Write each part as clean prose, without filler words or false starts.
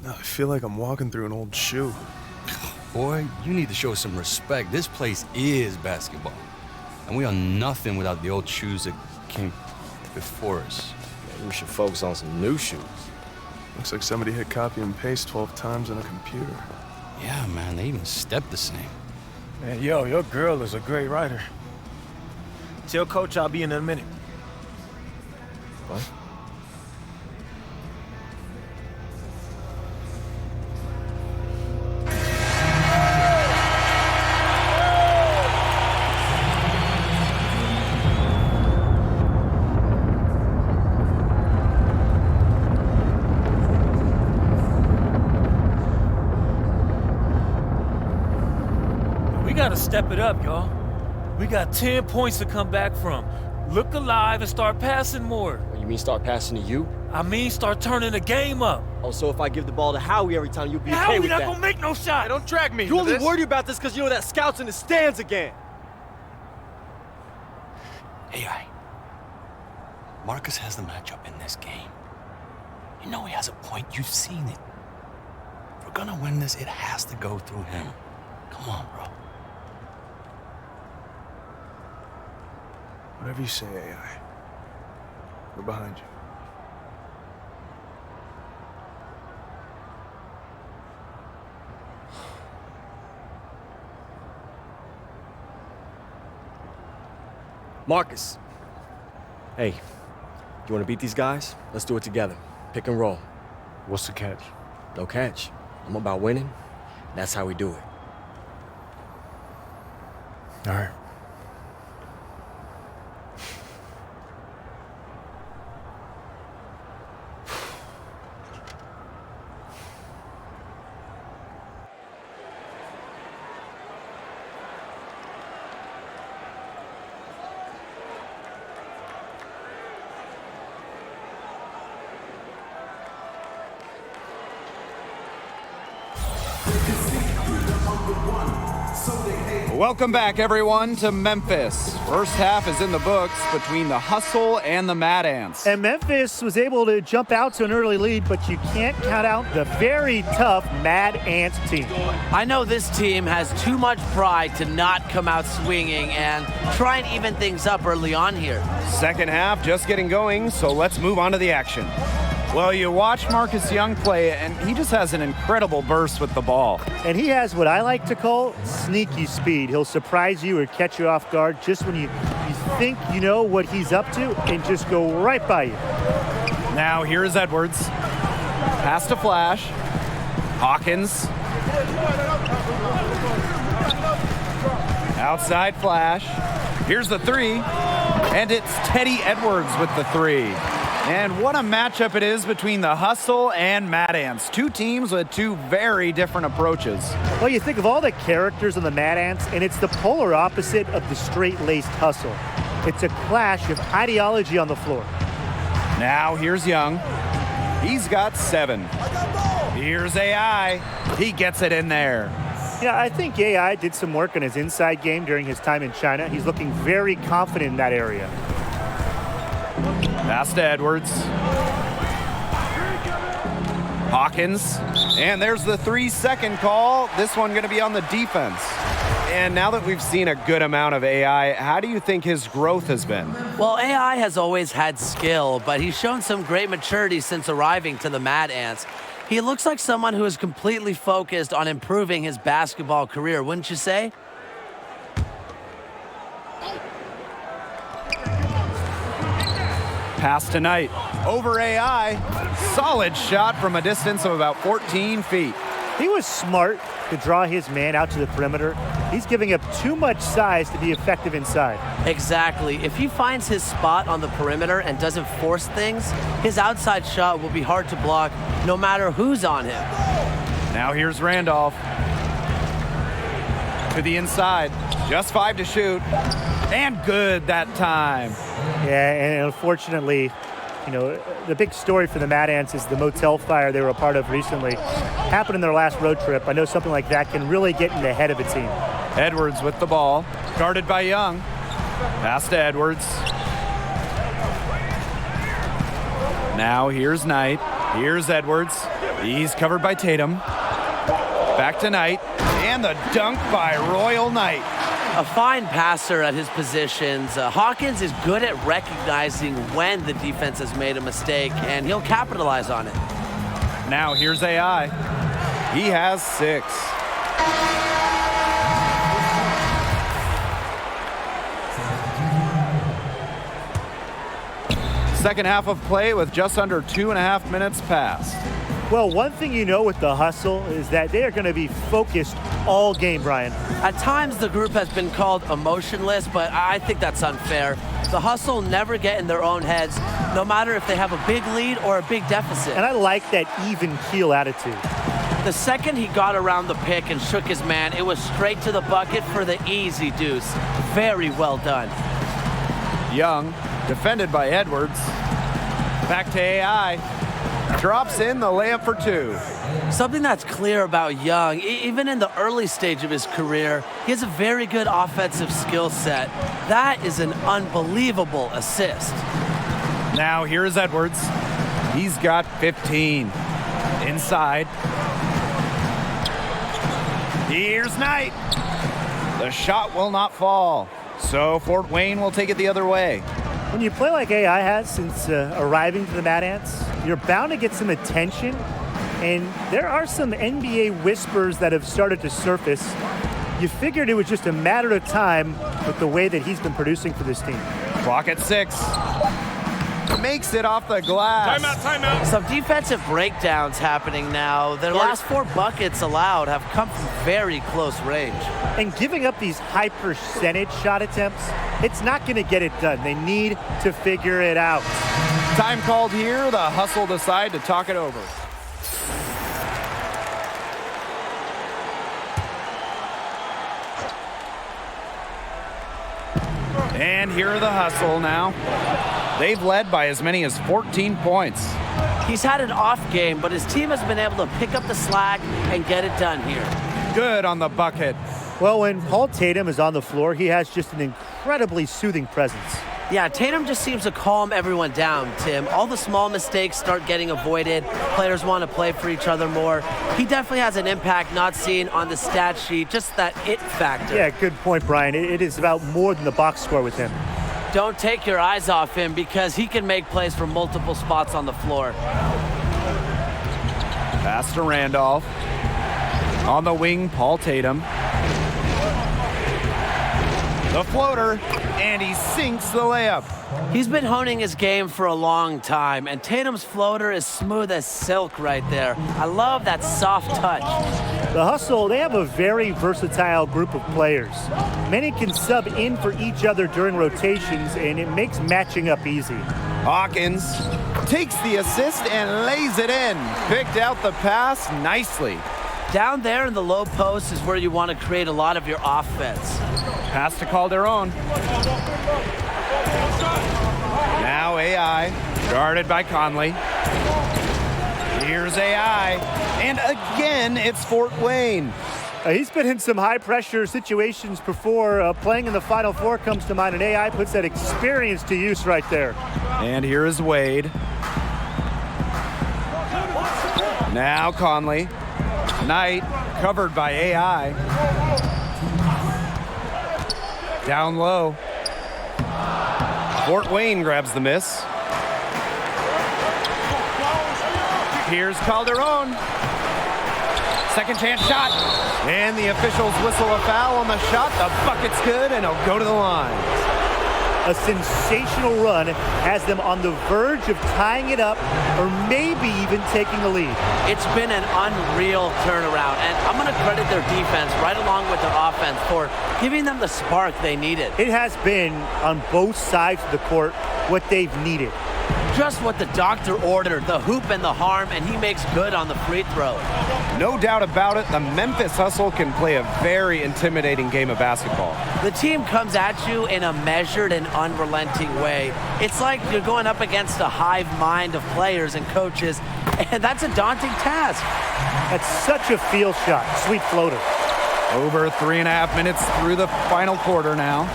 I feel like I'm walking through an old shoe. Boy, you need to show some respect. This place is basketball. And we are nothing without the old shoes that came before us. Maybe we should focus on some new shoes. Looks like somebody hit copy and paste 12 times on a computer. Yeah, man, they even step the same. Man, yo, your girl is a great writer. Tell Coach I'll be in a minute. What? We gotta step it up, y'all. We got 10 points to come back from. Look alive and start passing more. You mean start passing to you? I mean start turning the game up. Oh, so if I give the ball to Howie every time, you'll be okay Howie with not that? gonna make no shot. Hey, don't drag me. You only worried about this because you know that scout's in the stands again. AI, Marcus has the matchup in this game. You know he has a point. You've seen it. If we're gonna win this, it has to go through him. Come on, bro. Whatever you say, AI. We're behind you. Marcus. Hey, you want to beat these guys? Let's do it together. Pick and roll. What's the catch? No catch. I'm about winning. That's how we do it. All right. Welcome back, everyone, to Memphis. First half is in the books between the Hustle and the Mad Ants. And Memphis was able to jump out to an early lead, but you can't count out the very tough Mad Ants team. I know this team has too much pride to not come out swinging and try and even things up early on here. Second half just getting going, so let's move on to the action. Well, you watch Marcus Young play, and he just has an incredible burst with the ball. And he has what I like to call sneaky speed. He'll surprise you or catch you off guard just when you think you know what he's up to and just go right by you. Now here's Edwards. Pass to Flash. Hawkins. Outside Flash. Here's the three. And it's Teddy Edwards with the three. And what a matchup it is between the Hustle and Mad Ants. Two teams with two very different approaches. Well, you think of all the characters on the Mad Ants, and it's the polar opposite of the straight-laced Hustle. It's a clash of ideology on the floor. Now here's Young. He's got 7. Here's AI. He gets it in there. Yeah, I think AI did some work on his inside game during his time in China. He's looking very confident in that area. Pass to Edwards. Hawkins. And there's the 3-second call. This one going to be on the defense. And now that we've seen a good amount of AI, how do you think his growth has been? Well, AI has always had skill, but he's shown some great maturity since arriving to the Mad Ants. He looks like someone who is completely focused on improving his basketball career, wouldn't you say? Pass to Knight. Over AI. Solid shot from a distance of about 14 feet. He was smart to draw his man out to the perimeter. He's giving up too much size to be effective inside. Exactly. If he finds his spot on the perimeter and doesn't force things, his outside shot will be hard to block no matter who's on him. Now here's Randolph. To the inside. Just 5 to shoot. And good that time. Yeah, and unfortunately, you know, the big story for the Mad Ants is the motel fire they were a part of recently. Happened in their last road trip. I know something like that can really get in the head of a team. Edwards with the ball. Guarded by Young. Pass to Edwards. Now here's Knight. Here's Edwards. He's covered by Tatum. Back to Knight. And the dunk by Royal Knight. A fine passer at his positions. Hawkins is good at recognizing when the defense has made a mistake, and he'll capitalize on it. Now here's AI. He has 6. Second half of play with just under 2.5 minutes passed. Well, one thing you know with the hustle is that they are going to be focused all game, Brian. At times, the group has been called emotionless, but I think that's unfair. The hustle never get in their own heads, no matter if they have a big lead or a big deficit. And I like that even keel attitude. The second he got around the pick and shook his man, it was straight to the bucket for the easy deuce. Very well done. Young, defended by Edwards. Back to AI. Drops in the layup for 2. Something that's clear about Young, even in the early stage of his career, he has a very good offensive skill set. That is an unbelievable assist. Now here's Edwards. He's got 15. Inside. Here's Knight. The shot will not fall. So Fort Wayne will take it the other way. When you play like AI has since arriving to the Mad Ants, you're bound to get some attention. And there are some NBA whispers that have started to surface. You figured it was just a matter of time with the way that he's been producing for this team. Clock at 6. Makes it off the glass. Timeout. Some defensive breakdowns happening now. Their last 4 buckets allowed have come from very close range. And giving up these high percentage shot attempts, it's not going to get it done. They need to figure it out. Time called here. The hustle decide to talk it over. And here are the hustle now. They've led by as many as 14 points. He's had an off game, but his team has been able to pick up the slack and get it done here. Good on the bucket. Well, when Paul Tatum is on the floor, he has just an incredibly soothing presence. Yeah, Tatum just seems to calm everyone down, Tim. All the small mistakes start getting avoided. Players want to play for each other more. He definitely has an impact not seen on the stat sheet, just that it factor. Yeah, good point, Brian. It is about more than the box score with him. Don't take your eyes off him because he can make plays from multiple spots on the floor. Pass to Randolph. On the wing, Paul Tatum. The floater, and he sinks the layup. He's been honing his game for a long time, and Tatum's floater is smooth as silk right there. I love that soft touch. The hustle, they have a very versatile group of players. Many can sub in for each other during rotations, and it makes matching up easy. Hawkins takes the assist and lays it in. Picked out the pass nicely. Down there in the low post is where you want to create a lot of your offense. Pass to Calderon. Now AI, guarded by Conley. Here's AI, and again it's Fort Wayne. He's been in some high-pressure situations before. Playing in the Final Four comes to mind, and AI puts that experience to use right there. And here is Wade. Now Conley. Knight, covered by AI. Down low. Fort Wayne grabs the miss. Here's Calderon. Second chance shot. And the officials whistle a foul on the shot. The bucket's good, and he'll go to the line. A sensational run has them on the verge of tying it up or maybe even taking the lead. It's been an unreal turnaround, and I'm going to credit their defense right along with their offense for giving them the spark they needed. It has been, on both sides of the court, what they've needed. Just what the doctor ordered, the hoop and the harm, and he makes good on the free throw. No doubt about it, the Memphis Hustle can play a very intimidating game of basketball. The team comes at you in a measured and unrelenting way. It's like you're going up against a hive mind of players and coaches, and that's a daunting task. That's such a feel shot. Sweet floater. Over 3.5 minutes through the final quarter now.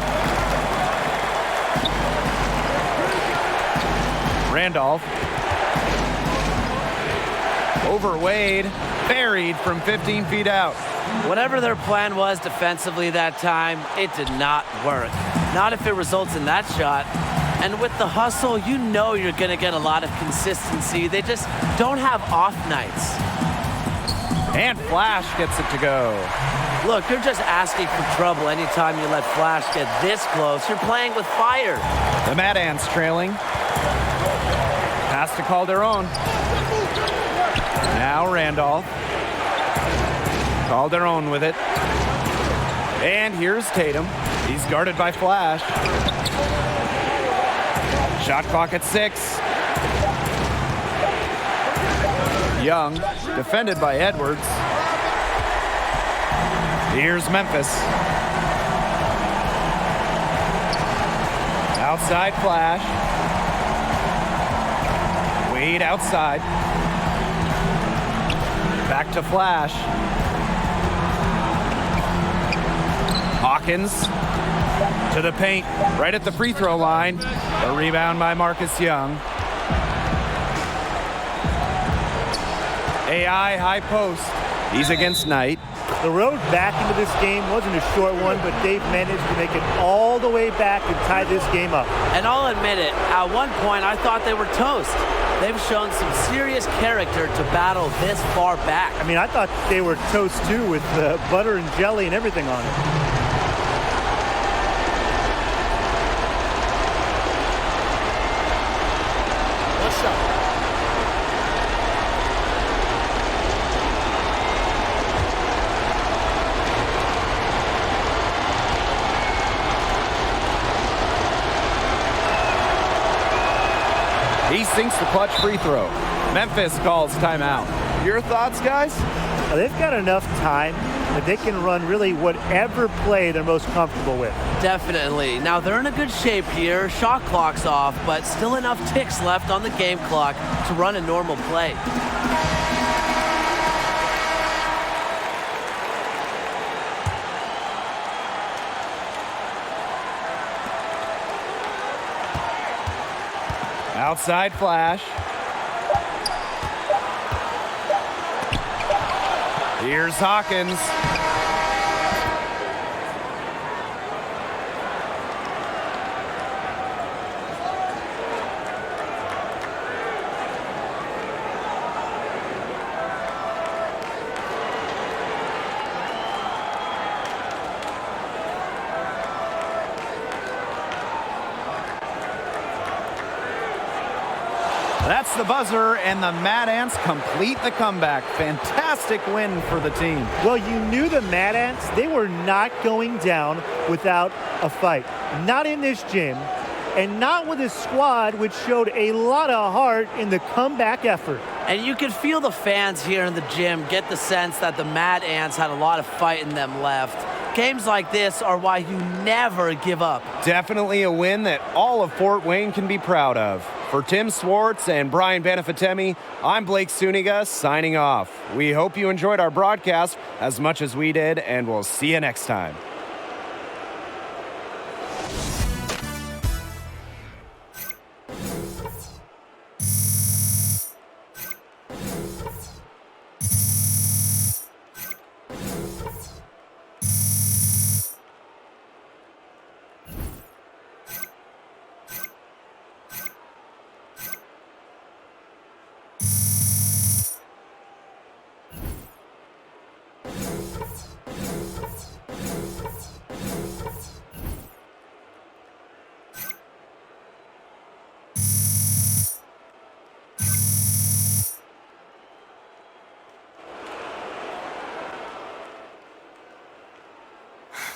Randolph. Overweighed, buried from 15 feet out. Whatever their plan was defensively that time, it did not work. Not if it results in that shot. And with the hustle, you know you're going to get a lot of consistency. They just don't have off nights. And Flash gets it to go. Look, you're just asking for trouble anytime you let Flash get this close. You're playing with fire. The Mad Ants trailing. Pass to Calderon. Now Randolph. Calderon with it. And here's Tatum. He's guarded by Flash. Shot clock at 6. Young, defended by Edwards. Here's Memphis. Outside Flash. Wade outside. Back to Flash. Hawkins to the paint, right at the free throw line. A rebound by Marcus Young. AI high post. He's against Knight. The road back into this game wasn't a short one, but they've managed to make it all the way back and tie this game up. And I'll admit it, at one point I thought they were toast. They've shown some serious character to battle this far back. I mean, I thought they were toast too, with butter and jelly and everything on it. What's up? He sinks the clutch free throw. Memphis calls timeout. Your thoughts, guys? Now, they've got enough time that they can run really whatever play they're most comfortable with. Definitely. Now they're in a good shape here. Shot clock's off, but still enough ticks left on the game clock to run a normal play. Outside Flash. Here's Hawkins. That's the buzzer, and the Mad Ants complete the comeback. Fantastic win for the team. Well, you knew the Mad Ants, they were not going down without a fight. Not in this gym, and not with a squad which showed a lot of heart in the comeback effort. And you could feel the fans here in the gym get the sense that the Mad Ants had a lot of fight in them left. Games like this are why you never give up. Definitely a win that all of Fort Wayne can be proud of. For Tim Swartz and Brian Banafitemi, I'm Blake Suniga signing off. We hope you enjoyed our broadcast as much as we did, and we'll see you next time.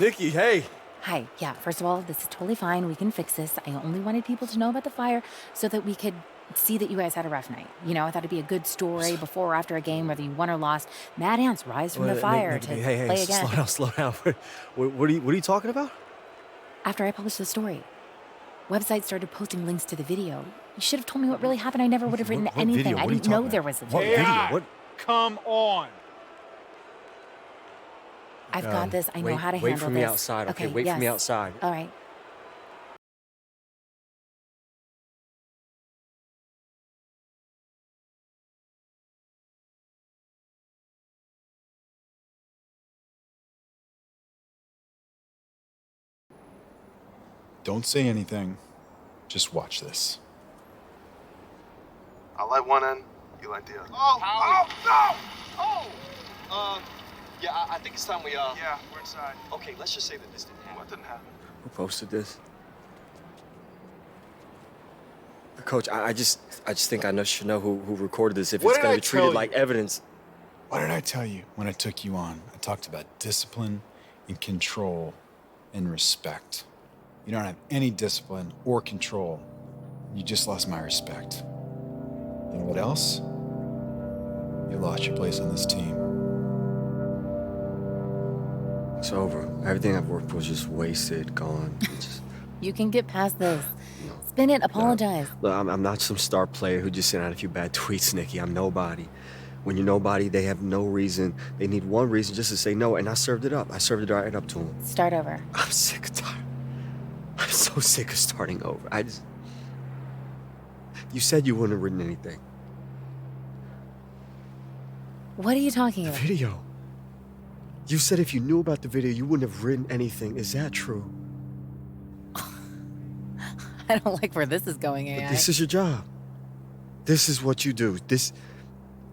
Nikki, hey. Hi, yeah, first of all, this is totally fine. We can fix this. I only wanted people to know about the fire so that we could see that you guys had a rough night. You know, I thought it'd be a good story before or after a game, whether you won or lost. Mad Ants rise from the fire to play again. Slow down. What are you talking about? After I published the story, websites started posting links to the video. You should have told me what really happened. I never would have written What anything. video? I What are you didn't know talking there about? was a What video. video? What? Come on. I've got this. I know how to handle this. Wait for me outside, okay? Wait for me yes. outside. All right. Don't say anything. Just watch this. I'll light one end, you light the other. Yeah, I think it's time we, Yeah, we're inside. Okay, let's just say that this didn't happen. What didn't happen? Who posted this? Coach, I just think I should know who recorded this if What it's did going I to be treated tell like you? evidence. What did I tell you when I took you on? I talked about discipline and control and respect. You don't have any discipline or control. You just lost my respect. You know what else? You lost your place on this team. It's over. Everything I've worked for was just wasted, gone. You can get past this. Spin it, apologize. Look, I'm not some star player who just sent out a few bad tweets, Nikki. I'm nobody. When you're nobody, they have no reason. They need one reason just to say no, and I served it up. I served it right up to them. Start over. I'm sick of tired. I'm so sick of starting over. You said you wouldn't have written anything. What are you talking The about? video. You said if you knew about the video, you wouldn't have written anything. Is that true? I don't like where this is going, AI. This is your job. This is what you do.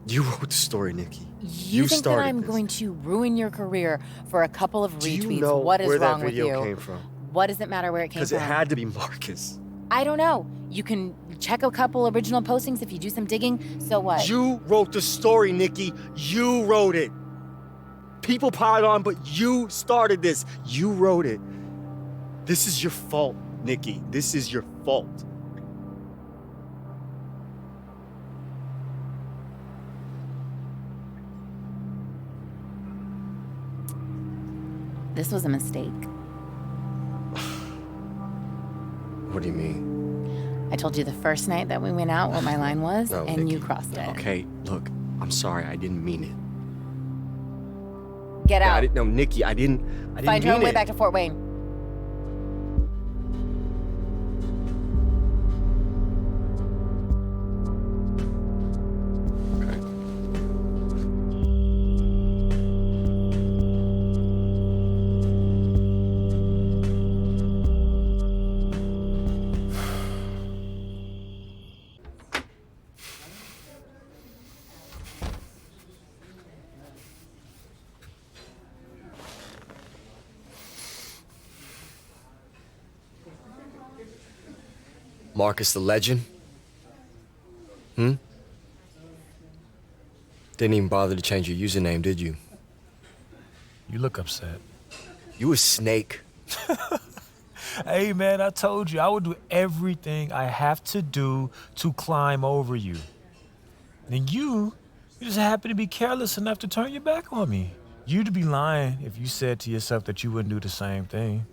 You wrote the story, Nikki. You think that started I'm this. going to ruin your career for a couple of Do retweets? you know What is where wrong that with video you? came from? What does it matter where it came Because from? it had to be Marcus. I don't know. You can check a couple original postings if you do some digging. So what? You wrote the story, Nikki. You wrote it. People piled on, but you started this. You wrote it. This is your fault, Nikki. This is your fault. This was a mistake. What do you mean? I told you the first night that we went out what my line was, No, and you Nikki. crossed it. Okay, look, I'm sorry. I didn't mean it. Get out. No, Nikki, I didn't Find your mean own way it. back to Fort Wayne. Okay. Marcus the Legend? Didn't even bother to change your username, did you? You look upset. You a snake. Hey, man, I told you I would do everything I have to do to climb over you. And you just happen to be careless enough to turn your back on me. You'd be lying if you said to yourself that you wouldn't do the same thing.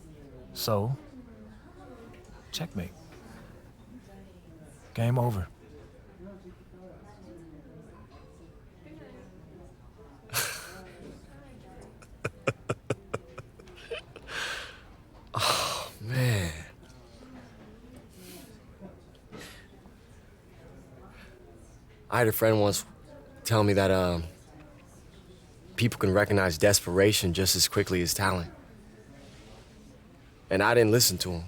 So, checkmate. Game over. Man. I had a friend once tell me that people can recognize desperation just as quickly as talent. And I didn't listen to him.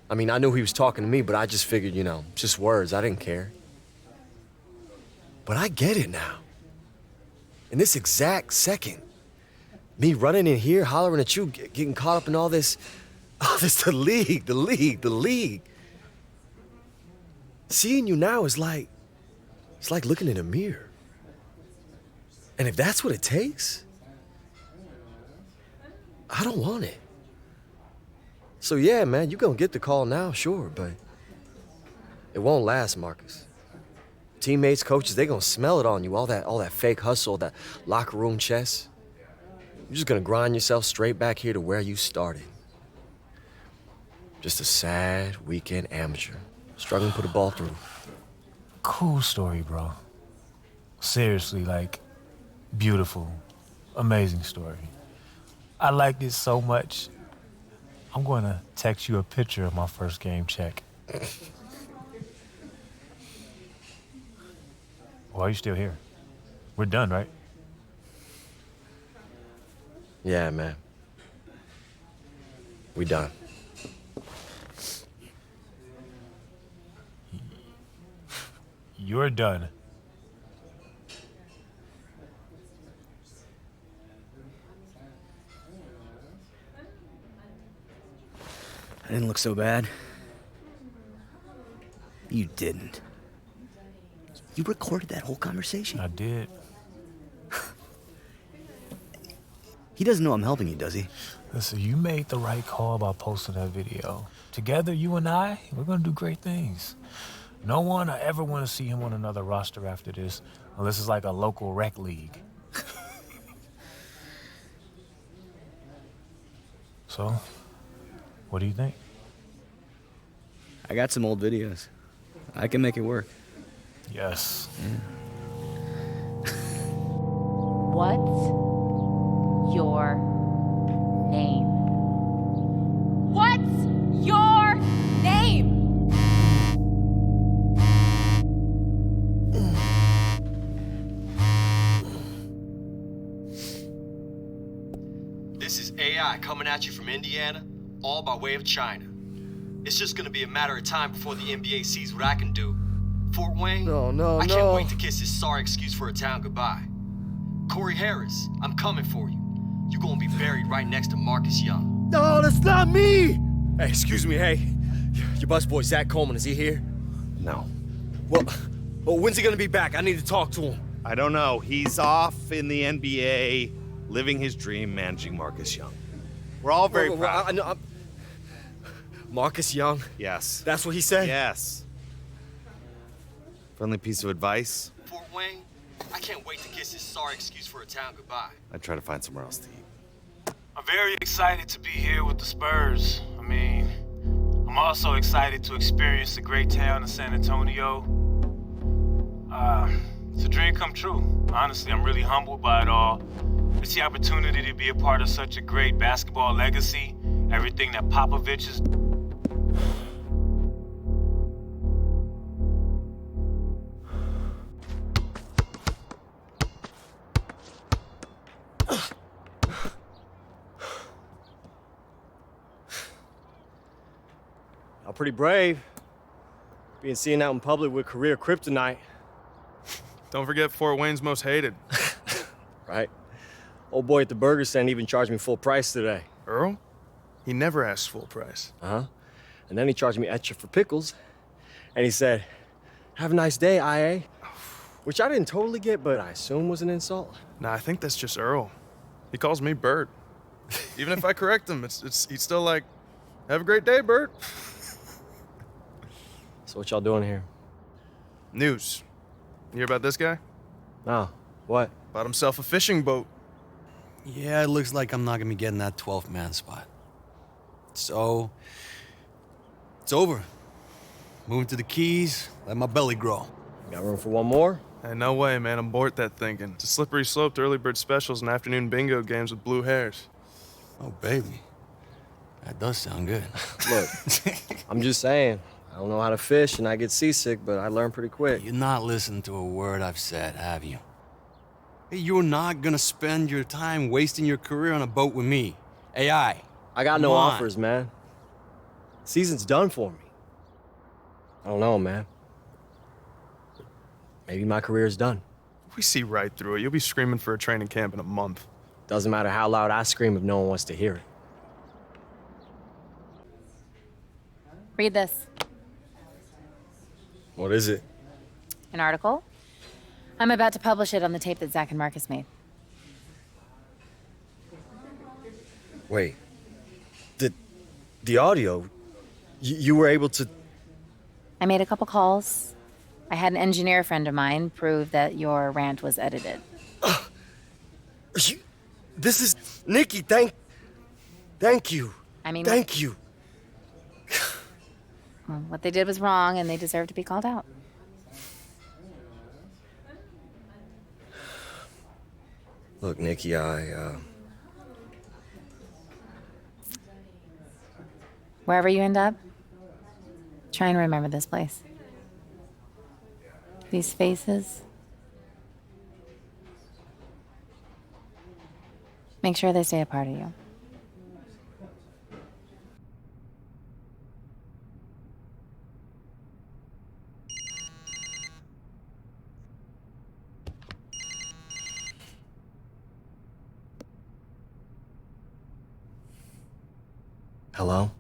I mean, I knew he was talking to me, but I just figured, just words. I didn't care. But I get it now. In this exact second, me running in here, hollering at you, getting caught up in all this, the league. Seeing you now is like, it's like looking in a mirror. And if that's what it takes, I don't want it. So yeah, man, you're gonna get the call now, sure, but it won't last, Marcus. Teammates, coaches, they gonna smell it on you, all that fake hustle, that locker room chess. You're just gonna grind yourself straight back here to where you started. Just a sad weekend amateur, struggling to put a ball through. Cool story, bro. Seriously, beautiful, amazing story. I liked it so much. I'm going to text you a picture of my first game check. Why are you still here? We're done, right? Yeah, man. We done. You're done. I didn't look so bad. You didn't. You recorded that whole conversation. I did. He doesn't know I'm helping you, does he? Listen, you made the right call by posting that video. Together, you and I, we're gonna do great things. No one I ever want to see him on another roster after this, unless it's like a local rec league. So, what do you think? I got some old videos. I can make it work. Yes. What's your name? What's your name? This is AI coming at you from Indiana, all by way of China. It's just gonna be a matter of time before the NBA sees what I can do. Fort Wayne, I can't wait to kiss his sorry excuse for a town goodbye. Corey Harris, I'm coming for you. You're gonna be buried right next to Marcus Young. No, that's not me! Hey, excuse me, hey. Your busboy Zach Coleman, is he here? No. Well, when's he gonna be back? I need to talk to him. I don't know. He's off in the NBA, living his dream, managing Marcus Young. We're all very proud. I know, Marcus Young? Yes. That's what he said? Yes. Friendly piece of advice. Fort Wayne, I can't wait to kiss his sorry excuse for a town goodbye. I'd try to find somewhere else to eat. I'm very excited to be here with the Spurs. I mean, I'm also excited to experience the great town of San Antonio. It's a dream come true. Honestly, I'm really humbled by it all. It's the opportunity to be a part of such a great basketball legacy, everything that Popovich is. Y'all pretty brave. Being seen out in public with career kryptonite. Don't forget Fort Wayne's most hated. Right? Old boy at the burger stand even charged me full price today. Earl? He never asks full price. Uh-huh. And then he charged me extra for pickles. And he said, "Have a nice day, IA." Which I didn't totally get, but I assume was an insult. Nah, I think that's just Earl. He calls me Bert. Even if I correct him, he's still like, "Have a great day, Bert." So what y'all doing here? News. You hear about this guy? No. What? Bought himself a fishing boat. Yeah, it looks like I'm not gonna be getting that 12th man spot. So, it's over. Moving to the Keys, let my belly grow. Got room for one more? Hey, no way, man. I'm bored that thinking. It's a slippery slope to early bird specials and afternoon bingo games with blue hairs. Oh, baby. That does sound good. Look, I'm just saying. I don't know how to fish and I get seasick, but I learn pretty quick. You're not listening to a word I've said, have you? Hey, you're not gonna spend your time wasting your career on a boat with me. AI. I got Come no on. offers, man. Season's done for me. I don't know, man. Maybe my career's done. We see right through it. You'll be screaming for a training camp in a month. Doesn't matter how loud I scream if no one wants to hear it. Read this. What is it? An article. I'm about to publish it on the tape that Zach and Marcus made. Wait. The audio? You were able to... I made a couple calls. I had an engineer friend of mine prove that your rant was edited. This is... Nikki, thank you. I mean... Thank you. Well, what they did was wrong, and they deserve to be called out. Look, Nikki, Wherever you end up, try and remember this place. These faces. Make sure they stay a part of you. Hello?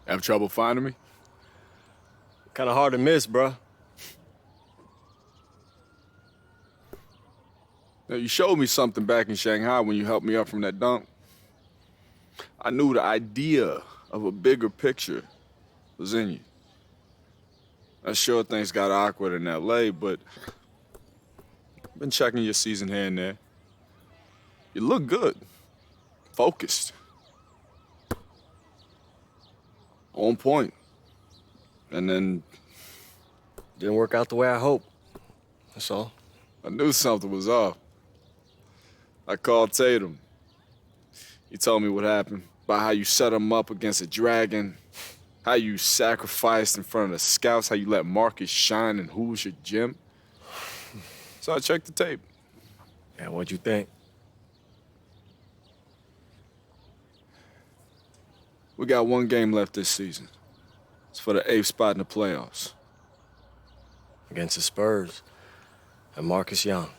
Have trouble finding me? Kind of hard to miss, bruh. Now, you showed me something back in Shanghai when you helped me up from that dunk. I knew the idea of a bigger picture was in you. I'm sure things got awkward in LA, but I've been checking your season here and there. You look good. Focused. On point. And then... Didn't work out the way I hoped. That's all. I knew something was off. I called Tatum. He told me what happened, about how you set him up against a dragon, how you sacrificed in front of the scouts, how you let Marcus shine in Hoosier Gym. So I checked the tape. Yeah, what'd you think? We got one game left this season. It's for the 8th spot in the playoffs. Against the Spurs and Marcus Young.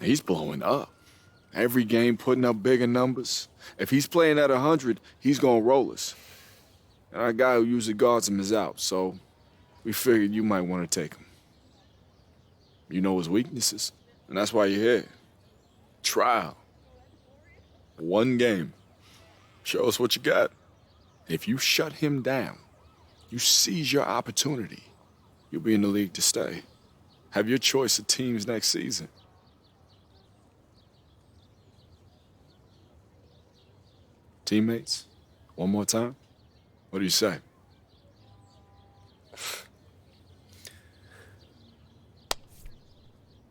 He's blowing up. Every game putting up bigger numbers. If he's playing at 100, he's gonna roll us. And our guy who usually guards him is out, so we figured you might want to take him. You know his weaknesses, and that's why you're here. Trial. One game. Show us what you got. If you shut him down, you seize your opportunity, you'll be in the league to stay. Have your choice of teams next season. Teammates? One more time? What do you say?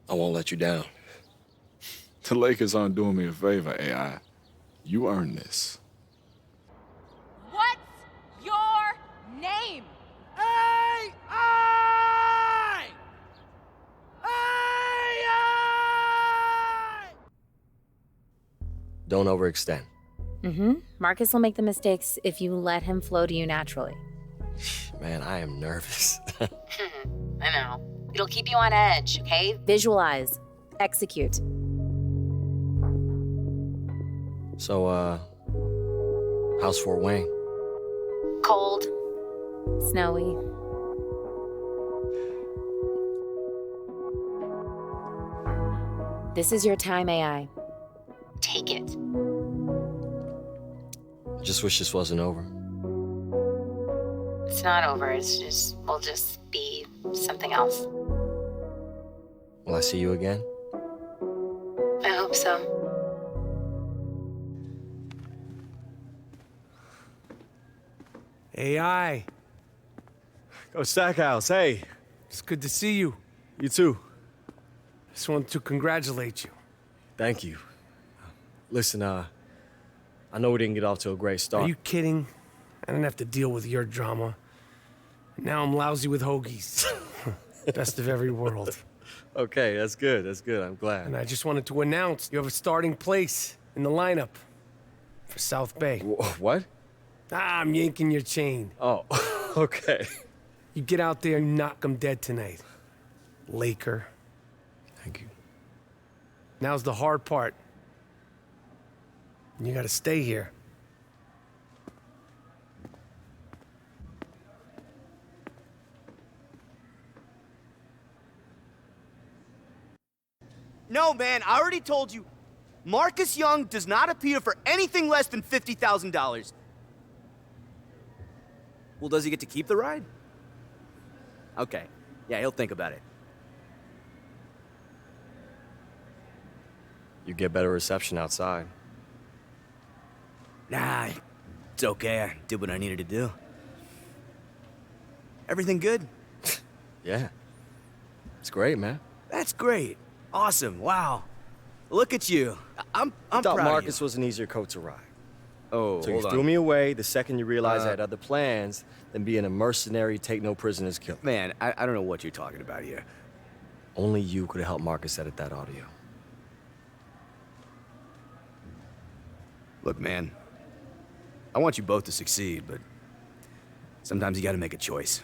I won't let you down. The Lakers aren't doing me a favor, AI. You earned this. What's your name? Don't overextend. Marcus will make the mistakes if you let him flow to you naturally. Man, I am nervous. I know. It'll keep you on edge, okay? Visualize. Execute. So, how's Fort Wayne? Cold. Snowy. This is your time, AI. Take it. I just wish this wasn't over. It's not over. We'll just be something else. Will I see you again? I hope so. AI. Go Stackhouse, hey. It's good to see you. You too. Just wanted to congratulate you. Thank you. Listen, I know we didn't get off to a great start. Are you kidding? I didn't have to deal with your drama. Now I'm lousy with hoagies. Best of every world. Okay, that's good. That's good. I'm glad. And I just wanted to announce you have a starting place in the lineup for South Bay. What? I'm yanking your chain. Oh, okay. You get out there and knock them dead tonight. Laker. Thank you. Now's the hard part. You gotta stay here. No, man, I already told you. Marcus Young does not appear for anything less than $50,000. Well, does he get to keep the ride? Okay. Yeah, he'll think about it. You get better reception outside. Nah, it's okay. I did what I needed to do. Everything good? Yeah. It's great, man. That's great. Awesome. Wow. Look at you. I'm thought proud Marcus of you. was an easier coat to ride. Oh, So you hold threw on. me away the second you realized I had other plans than being a mercenary, take no prisoners killer. Man, I don't know what you're talking about here. Only you could have helped Marcus edit that audio. Look, man, I want you both to succeed, but sometimes you gotta make a choice.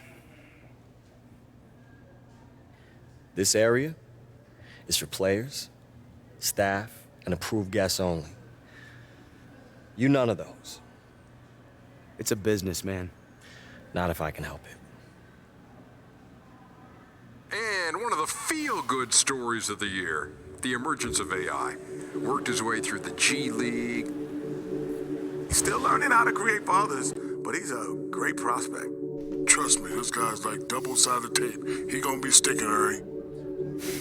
This area is for players, staff, and approved guests only. You none of those. It's a business, man. Not if I can help it. And one of the feel-good stories of the year, the emergence of AI. Worked his way through the G League. He's still learning how to create for others, but he's a great prospect. Trust me, this guy's like double-sided tape. He gonna be sticking, Hurry.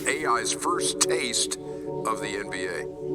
AI's first taste of the NBA.